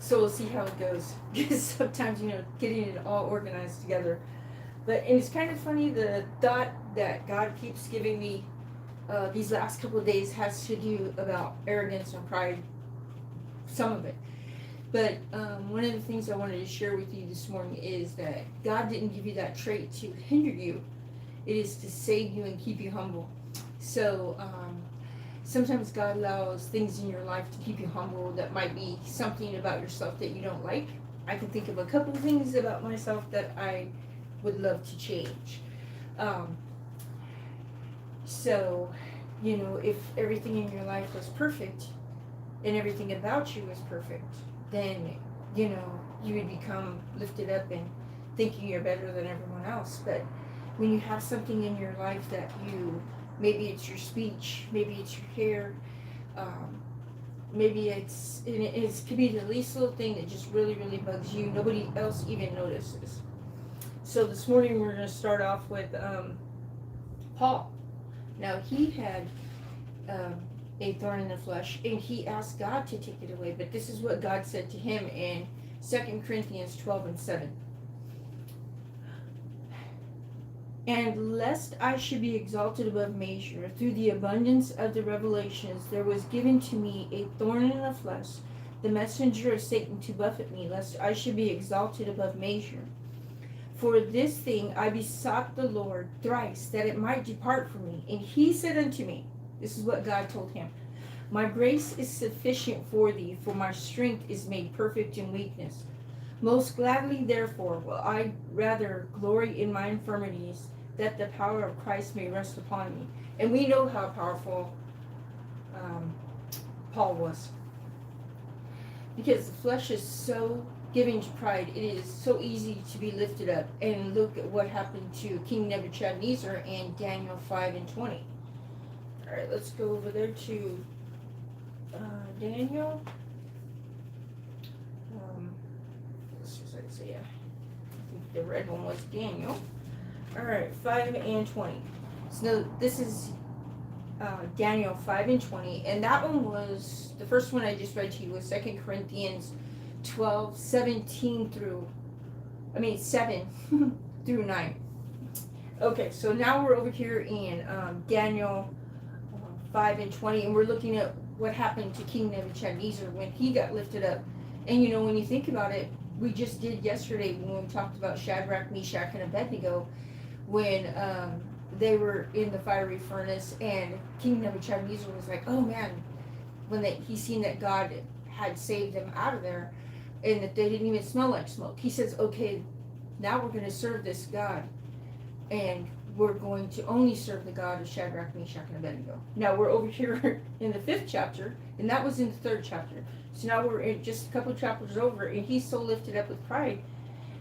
So we'll see how it goes. Because sometimes, getting it all organized together. And it's kind of funny, the thought that God keeps giving me these last couple of days has to do about arrogance and pride, some of it. But one of the things I wanted to share with you this morning is that God didn't give you that trait to hinder you. It is to save you and keep you humble. So sometimes God allows things in your life to keep you humble that might be something about yourself that you don't like. I can think of a couple of things about myself that I would love to change. Um, so, if everything in your life was perfect and everything about you was perfect, then, you would become lifted up and thinking you're better than everyone else. But when you have something in your life that maybe it's your speech, maybe it's your hair, maybe it could be the least little thing that just really, really bugs you. Nobody else even notices. So this morning we're going to start off with Paul. Now he had a thorn in the flesh, and he asked God to take it away. But this is what God said to him in 2 Corinthians 12:7. And lest I should be exalted above measure, through the abundance of the revelations, there was given to me a thorn in the flesh, the messenger of Satan to buffet me, lest I should be exalted above measure. For this thing I besought the Lord thrice, that it might depart from me. And he said unto me, this is what God told him, my grace is sufficient for thee, for my strength is made perfect in weakness. Most gladly, therefore, will I rather glory in my infirmities, that the power of Christ may rest upon me. And we know how powerful Paul was. Because the flesh is so giving to pride, it is so easy to be lifted up. And look at what happened to King Nebuchadnezzar in Daniel 5:20. Alright, let's go over there to Daniel. Let's just say, yeah. I think the red one was Daniel. Alright, 5:20. So this is Daniel 5:20, and that one was, the first one I just read to you was 2 Corinthians 12:7 through 9. Okay, so now we're over here in Daniel 5:20, and we're looking at what happened to King Nebuchadnezzar when he got lifted up. And when you think about it, we just did yesterday when we talked about Shadrach, Meshach, and Abednego, when they were in the fiery furnace, and King Nebuchadnezzar was like, oh man, when he seen that God had saved them out of there, and that they didn't even smell like smoke. He says, okay, now we're going to serve this God, and we're going to only serve the God of Shadrach, Meshach, and Abednego. Now we're over here in the 5th chapter, and that was in the 3rd chapter. So now we're in just a couple chapters over, and he's so lifted up with pride.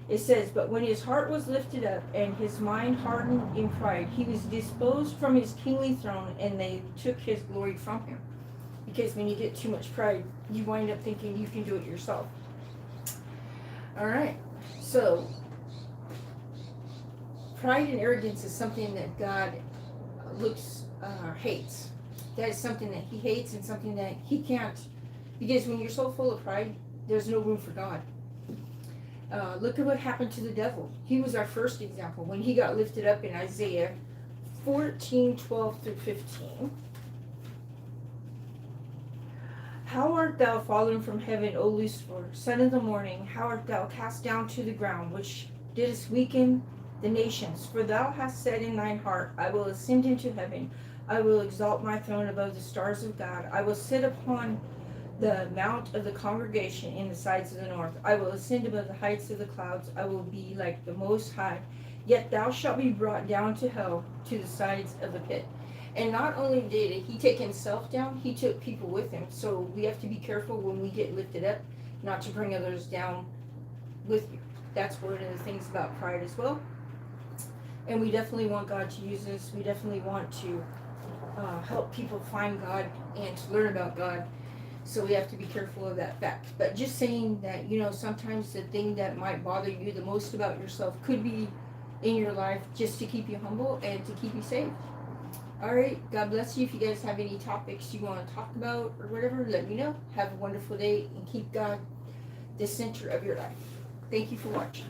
It says, but when his heart was lifted up and his mind hardened in pride, he was disposed from his kingly throne, and they took his glory from him. Because when you get too much pride, you wind up thinking you can do it yourself. All right, so pride and arrogance is something that God hates. That is something that he hates and something that he can't. Because when you're so full of pride, there's no room for God. Look at what happened to the devil. He was our first example when he got lifted up in Isaiah 14:12-15. How art thou fallen from heaven, O Lucifer, son of the morning? How art thou cast down to the ground, which didst weaken the nations? For thou hast said in thine heart, I will ascend into heaven. I will exalt my throne above the stars of God. I will sit upon the mount of the congregation in the sides of the north. I will ascend above the heights of the clouds. I will be like the Most High. Yet thou shalt be brought down to hell, to the sides of the pit. And not only did he take himself down, he took people with him. So we have to be careful when we get lifted up, not to bring others down with you. That's one of the things about pride as well. And we definitely want God to use us. We definitely want to help people find God and to learn about God. So we have to be careful of that fact. But just saying that, sometimes the thing that might bother you the most about yourself could be in your life just to keep you humble and to keep you safe. All right, God bless you. If you guys have any topics you want to talk about or whatever, let me know. Have a wonderful day and keep God the center of your life. Thank you for watching.